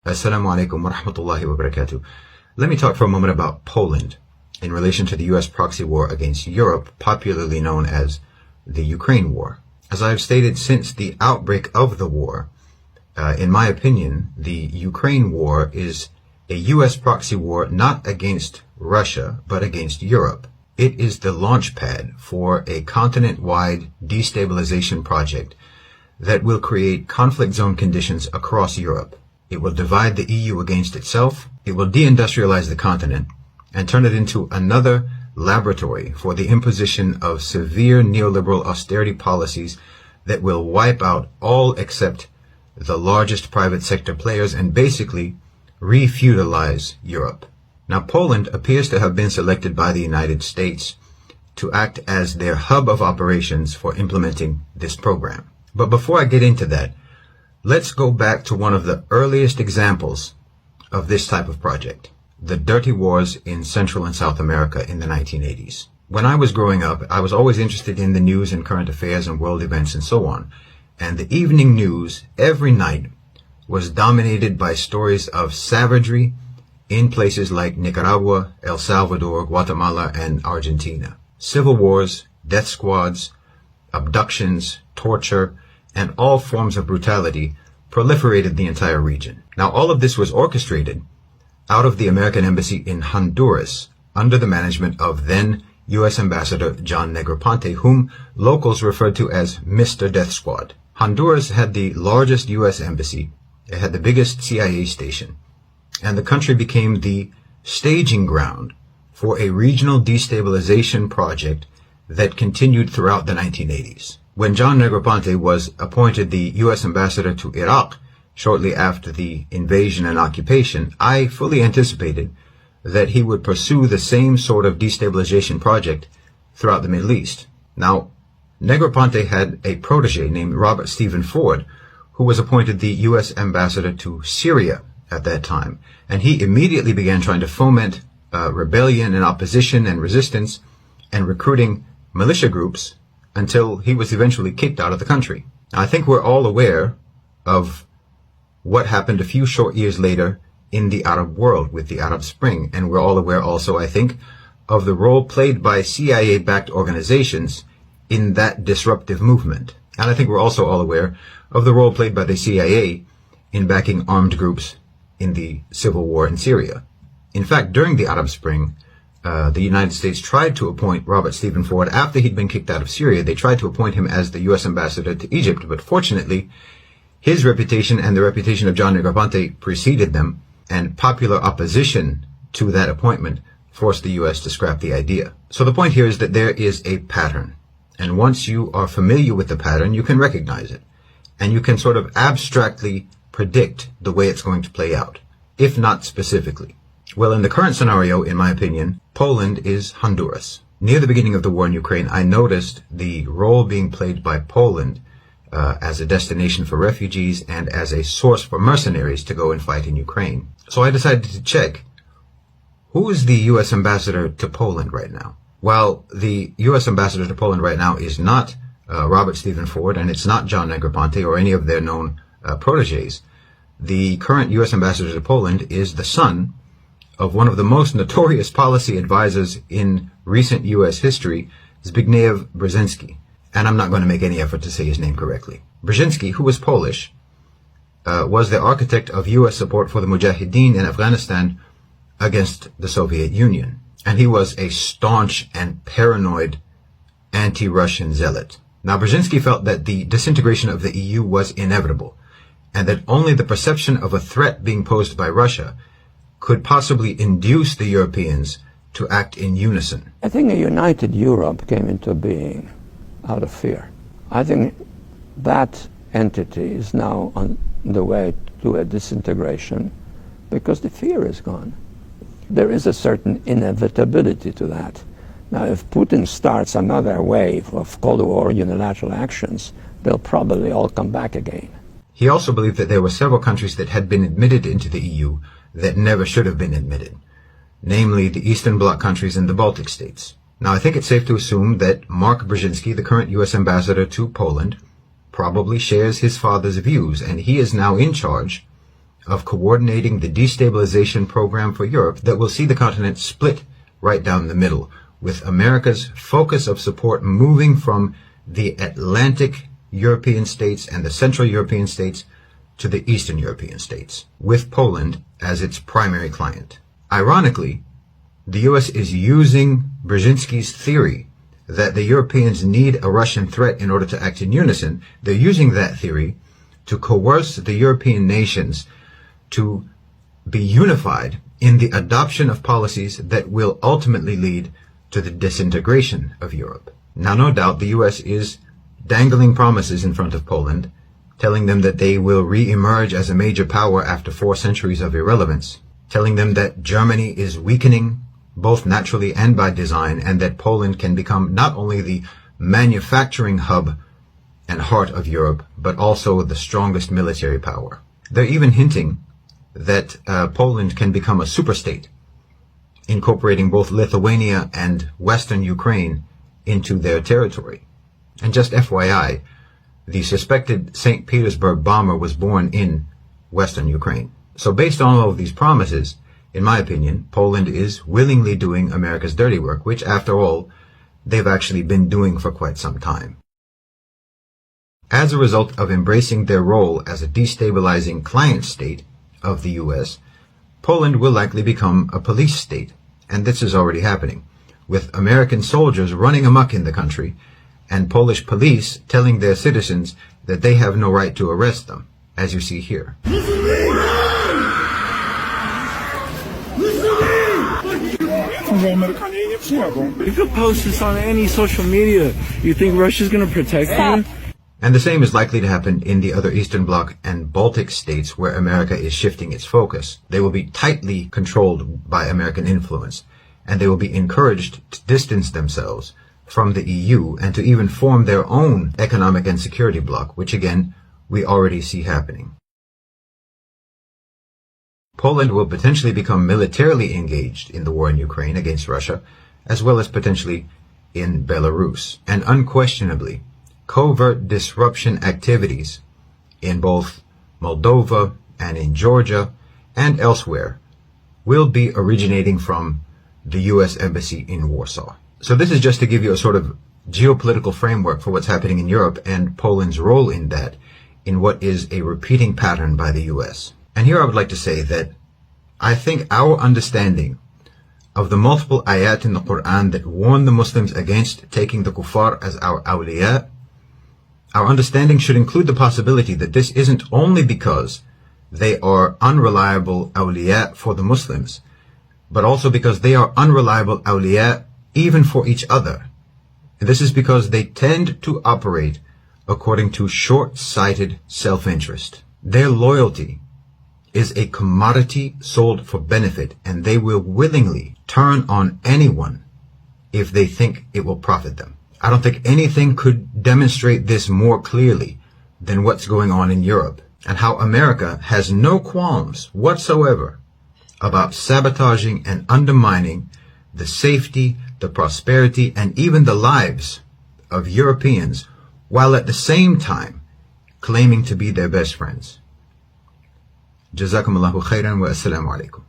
Assalamu alaikum wa rahmatullahi wa barakatuh. Let me talk for a moment about Poland in relation to the U.S. proxy war against Europe, popularly known as the Ukraine war. As I have stated since the outbreak of the war, in my opinion, the Ukraine war is a U.S. proxy war not against Russia, but against Europe. It is the launch pad for a continent-wide destabilization project that will create conflict zone conditions across Europe. It will divide the EU against itself. It will deindustrialize the continent and turn it into another laboratory for the imposition of severe neoliberal austerity policies that will wipe out all except the largest private sector players and basically re-feudalize Europe. Now, Poland appears to have been selected by the United States to act as their hub of operations for implementing this program. But before I get into that, let's go back to one of the earliest examples of this type of project, the dirty wars in Central and South America in the 1980s. When I was growing up, I was always interested in the news and current affairs and world events and so on. And the evening news every night was dominated by stories of savagery in places like Nicaragua, El Salvador, Guatemala, and Argentina. Civil wars, death squads, abductions, torture, and all forms of brutality proliferated the entire region. Now, all of this was orchestrated out of the American embassy in Honduras under the management of then U.S. Ambassador John Negroponte, whom locals referred to as Mr. Death Squad. Honduras had the largest U.S. embassy. It had the biggest CIA station. And the country became the staging ground for a regional destabilization project that continued throughout the 1980s. When John Negroponte was appointed the U.S. ambassador to Iraq shortly after the invasion and occupation, I fully anticipated that he would pursue the same sort of destabilization project throughout the Middle East. Now, Negroponte had a protege named Robert Stephen Ford, who was appointed the U.S. ambassador to Syria at that time, and he immediately began trying to foment rebellion and opposition and resistance and recruiting militia groups until he was eventually kicked out of the country. Now, I think we're all aware of what happened a few short years later in the Arab world with the Arab Spring, and we're all aware also, I think, of the role played by CIA-backed organizations in that disruptive movement. And I think we're also all aware of the role played by the CIA in backing armed groups in the civil war in Syria. In fact, during the Arab Spring, the United States tried to appoint Robert Stephen Ford after he'd been kicked out of Syria. They tried to appoint him as the U.S. ambassador to Egypt, but fortunately, his reputation and the reputation of John Negroponte preceded them, and popular opposition to that appointment forced the U.S. to scrap the idea. So the point here is that there is a pattern, and once you are familiar with the pattern, you can recognize it, and you can sort of abstractly predict the way it's going to play out, if not specifically. Well, in the current scenario, in my opinion, Poland is Honduras. Near the beginning of the war in Ukraine, I noticed the role being played by Poland as a destination for refugees and as a source for mercenaries to go and fight in Ukraine. So I decided to check, who is the U.S. ambassador to Poland right now? Well, the U.S. ambassador to Poland right now is not Robert Stephen Ford, and it's not John Negroponte or any of their known proteges. The current U.S. ambassador to Poland is the son of one of the most notorious policy advisors in recent U.S. history, Zbigniew Brzezinski. And I'm not going to make any effort to say his name correctly. Brzezinski, who was Polish, was the architect of U.S. support for the Mujahideen in Afghanistan against the Soviet Union. And he was a staunch and paranoid anti-Russian zealot. Now, Brzezinski felt that the disintegration of the EU was inevitable, and that only the perception of a threat being posed by Russia could possibly induce the Europeans to act in unison. I think a united Europe came into being out of fear. I think that entity is now on the way to a disintegration because the fear is gone. There is a certain inevitability to that. Now, if Putin starts another wave of Cold War unilateral actions, they'll probably all come back again. He also believed that there were several countries that had been admitted into the EU that never should have been admitted, namely the Eastern Bloc countries and the Baltic states. Now, I think it's safe to assume that Mark Brzezinski, the current U.S. ambassador to Poland, probably shares his father's views, and he is now in charge of coordinating the destabilization program for Europe that will see the continent split right down the middle, with America's focus of support moving from the Atlantic European states and the Central European states to the Eastern European states, with Poland as its primary client. Ironically, the US is using Brzezinski's theory that the Europeans need a Russian threat in order to act in unison. They're using that theory to coerce the European nations to be unified in the adoption of policies that will ultimately lead to the disintegration of Europe. Now, no doubt the US is dangling promises in front of Poland, telling them that they will re-emerge as a major power after 4 centuries of irrelevance, telling them that Germany is weakening both naturally and by design, and that Poland can become not only the manufacturing hub and heart of Europe, but also the strongest military power. They're even hinting that Poland can become a superstate, incorporating both Lithuania and Western Ukraine into their territory. And just FYI, the suspected St. Petersburg bomber was born in Western Ukraine. So based on all of these promises, in my opinion, Poland is willingly doing America's dirty work, which, after all, they've actually been doing for quite some time. As a result of embracing their role as a destabilizing client state of the US, Poland will likely become a police state, and this is already happening, with American soldiers running amok in the country and Polish police telling their citizens that they have no right to arrest them, as you see here. You could post this on any social media. You think Russia's going to protect you? And the same is likely to happen in the other Eastern Bloc and Baltic states where America is shifting its focus. They will be tightly controlled by American influence, and they will be encouraged to distance themselves from the EU and to even form their own economic and security bloc, which again, we already see happening. Poland will potentially become militarily engaged in the war in Ukraine against Russia, as well as potentially in Belarus. And unquestionably, covert disruption activities in both Moldova and in Georgia and elsewhere will be originating from the U.S. Embassy in Warsaw. So this is just to give you a sort of geopolitical framework for what's happening in Europe and Poland's role in that, in what is a repeating pattern by the U.S. And here I would like to say that I think our understanding of the multiple ayat in the Quran that warn the Muslims against taking the kuffar as our awliya, our understanding should include the possibility that this isn't only because they are unreliable awliya for the Muslims, but also because they are unreliable awliya even for each other. And this is because they tend to operate according to short-sighted self-interest. Their loyalty is a commodity sold for benefit, and they will willingly turn on anyone if they think it will profit them. I don't think anything could demonstrate this more clearly than what's going on in Europe, and how America has no qualms whatsoever about sabotaging and undermining the safety, the prosperity, and even the lives of Europeans, while at the same time claiming to be their best friends. Jazakumullahu khairan wa assalamu alaikum.